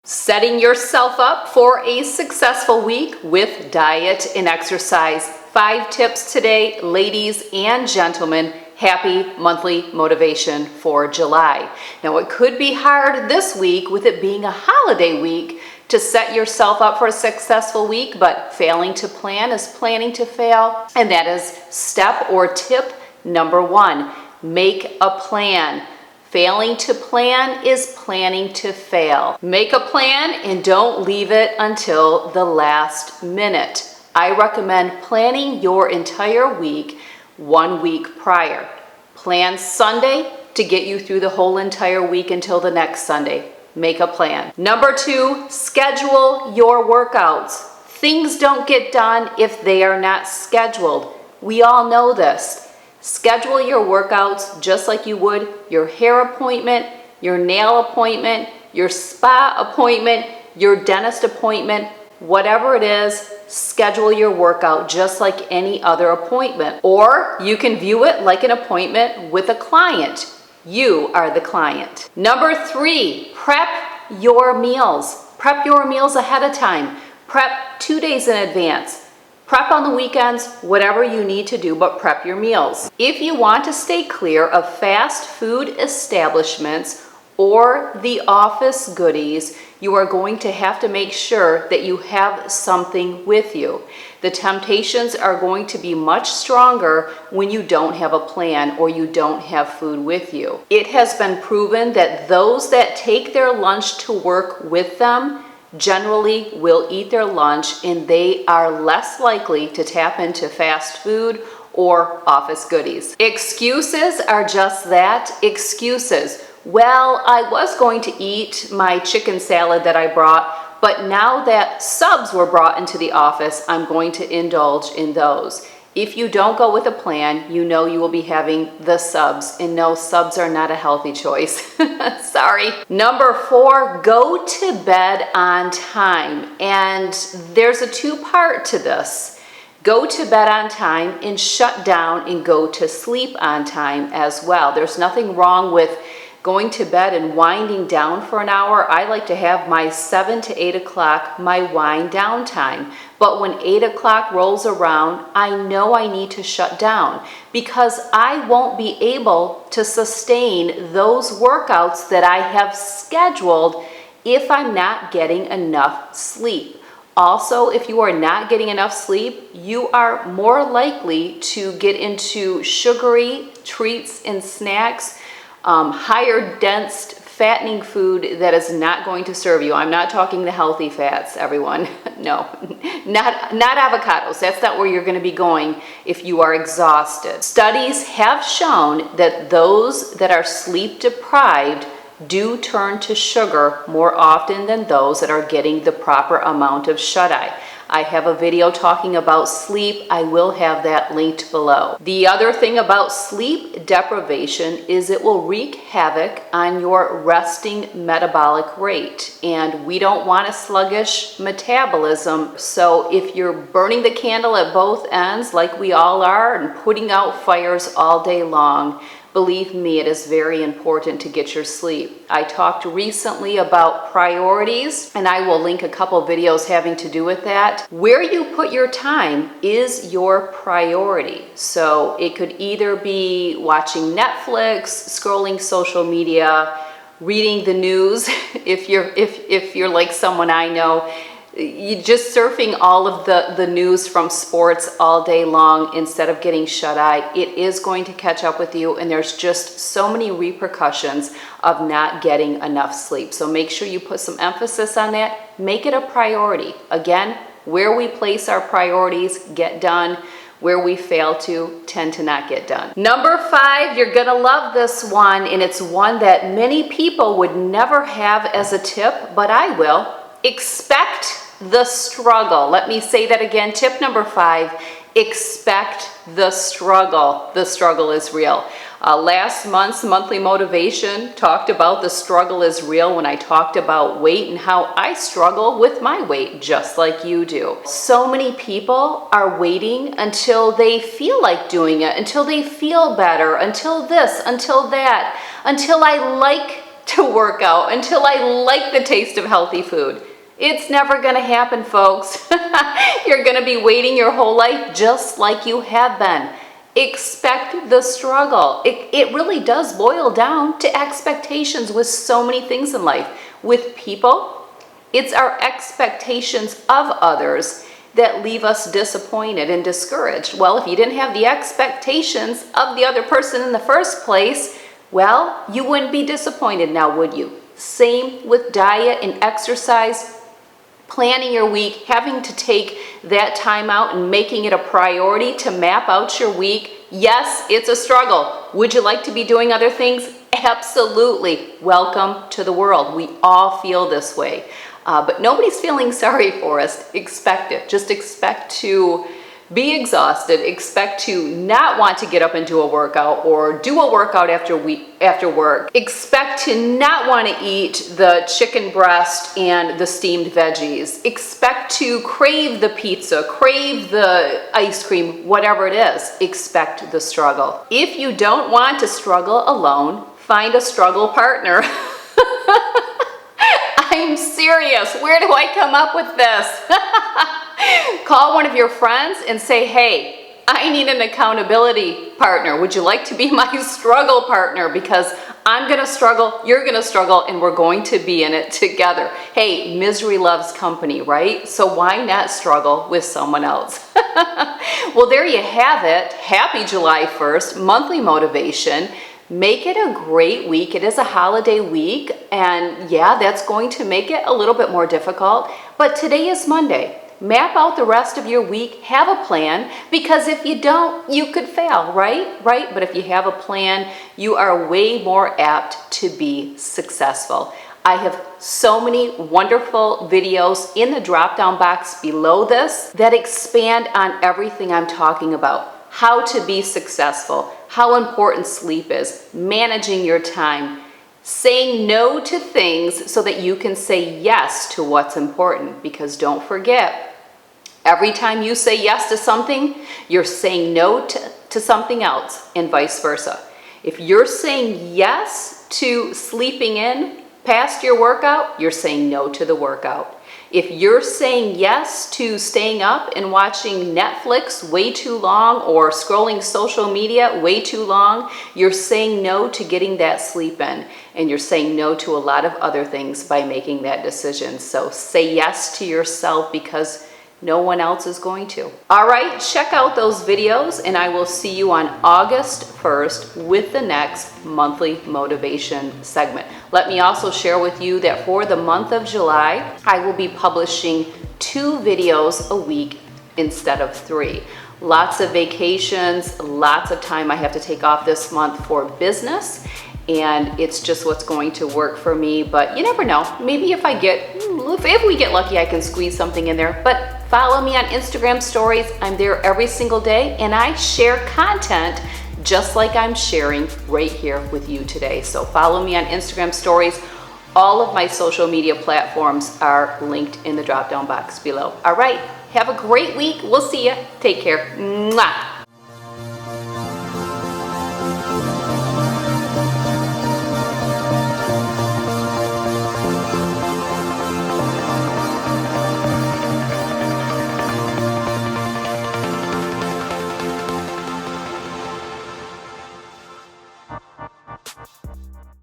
Setting yourself up for a successful week with diet and exercise. 5 tips today, ladies and gentlemen. Happy monthly motivation for July. Now, it could be hard this week with it being a holiday week to set yourself up for a successful week, but failing to plan is planning to fail. And that is step or tip number 1. Make a plan. Failing to plan is planning to fail. Make a plan and don't leave it until the last minute. I recommend planning your entire week 1 week prior. Plan Sunday to get you through the whole entire week until the next Sunday. Make a plan. Number 2, schedule your workouts. Things don't get done if they are not scheduled. We all know this. Schedule your workouts just like you would your hair appointment, your nail appointment, your spa appointment, your dentist appointment, whatever it is, schedule your workout just like any other appointment. Or you can view it like an appointment with a client. You are the client. Number 3, prep your meals. Prep your meals ahead of time. Prep 2 days in advance. Prep on the weekends, whatever you need to do, but prep your meals. If you want to stay clear of fast food establishments or the office goodies, you are going to have to make sure that you have something with you. The temptations are going to be much stronger when you don't have a plan or you don't have food with you. It has been proven that those that take their lunch to work with them generally will eat their lunch, and they are less likely to tap into fast food or office goodies. Excuses are just that, excuses. Well, I was going to eat my chicken salad that I brought, but now that subs were brought into the office, I'm going to indulge in those. If you don't go with a plan, you know you will be having the subs, and no, subs are not a healthy choice. Sorry. Number 4, go to bed on time. And there's a 2-part to this. Go to bed on time and shut down and go to sleep on time as well. There's nothing wrong with going to bed and winding down for an hour. I like to have my 7 to 8 o'clock, my wind down time. But when 8 o'clock rolls around, I know I need to shut down because I won't be able to sustain those workouts that I have scheduled if I'm not getting enough sleep. Also, if you are not getting enough sleep, you are more likely to get into sugary treats and snacks, higher dense fattening food that is not going to serve you. I'm not talking the healthy fats, everyone. No, not avocados. That's not where you're going to be going if you are exhausted. Studies have shown that those that are sleep deprived do turn to sugar more often than those that are getting the proper amount of shut-eye. I have a video talking about sleep. I will have that linked below. The other thing about sleep deprivation is it will wreak havoc on your resting metabolic rate. And we don't want a sluggish metabolism. So if you're burning the candle at both ends like we all are and putting out fires all day long, believe me, it is very important to get your sleep. I talked recently about priorities, and I will link a couple videos having to do with that. Where you put your time is your priority. So it could either be watching Netflix, scrolling social media, reading the news, if you're like someone I know, you just surfing all of the news from sports all day long instead of getting shut-eye. It is going to catch up with you, and there's just so many repercussions of not getting enough sleep. So make sure you put some emphasis on that. Make it a priority. Again, where we place our priorities get done. Where we fail to tend to not get done. Number 5, you're gonna love this one, and it's one that many people would never have as a tip, but I will. Expect the struggle. Let me say that again. Tip number 5, expect the struggle. The struggle is real. Last month's monthly motivation talked about the struggle is real when I talked about weight and how I struggle with my weight just like you do. So many people are waiting until they feel like doing it, until they feel better, until this, until that, until I like to work out, until I like the taste of healthy food. It's never gonna happen, folks. You're gonna be waiting your whole life just like you have been. Expect the struggle. It really does boil down to expectations with so many things in life. With people, it's our expectations of others that leave us disappointed and discouraged. Well, if you didn't have the expectations of the other person in the first place, well, you wouldn't be disappointed now, would you? Same with diet and exercise. Planning your week, having to take that time out and making it a priority to map out your week. Yes, it's a struggle. Would you like to be doing other things? Absolutely. Welcome to the world. We all feel this way. But nobody's feeling sorry for us. Expect it. Just expect to be exhausted. Expect to not want to get up and do a workout or do a workout after work. Expect to not want to eat the chicken breast and the steamed veggies. Expect to crave the pizza, crave the ice cream, whatever it is. Expect the struggle. If you don't want to struggle alone, find a struggle partner. I'm serious. Where do I come up with this? Call one of your friends and say, hey, I need an accountability partner. Would you like to be my struggle partner? Because I'm going to struggle, you're going to struggle, and we're going to be in it together. Hey, misery loves company, right? So why not struggle with someone else? Well, there you have it. Happy July 1st, monthly motivation. Make it a great week. It is a holiday week, and yeah, that's going to make it a little bit more difficult, but today is Monday. Map out the rest of your week, have a plan, because if you don't, you could fail, right? But if you have a plan, you are way more apt to be successful. I have so many wonderful videos in the drop-down box below this that expand on everything I'm talking about. How to be successful, how important sleep is, managing your time, saying no to things so that you can say yes to what's important. Because don't forget, every time you say yes to something, you're saying no to something else, and vice versa. If you're saying yes to sleeping in past your workout, you're saying no to the workout. If you're saying yes to staying up and watching Netflix way too long or scrolling social media way too long, you're saying no to getting that sleep in, and you're saying no to a lot of other things by making that decision. So say yes to yourself, because no one else is going to. All right, check out those videos, and I will see you on August 1st with the next monthly motivation segment. Let me also share with you that for the month of July, I will be publishing 2 videos a week instead of 3. Lots of vacations, lots of time I have to take off this month for business, and it's just what's going to work for me. But you never know. Maybe if we get lucky, I can squeeze something in there. But follow me on Instagram stories. I'm there every single day, and I share content just like I'm sharing right here with you today. So follow me on Instagram stories. All of my social media platforms are linked in the drop-down box below. All right, have a great week. We'll see you. Take care. Mwah.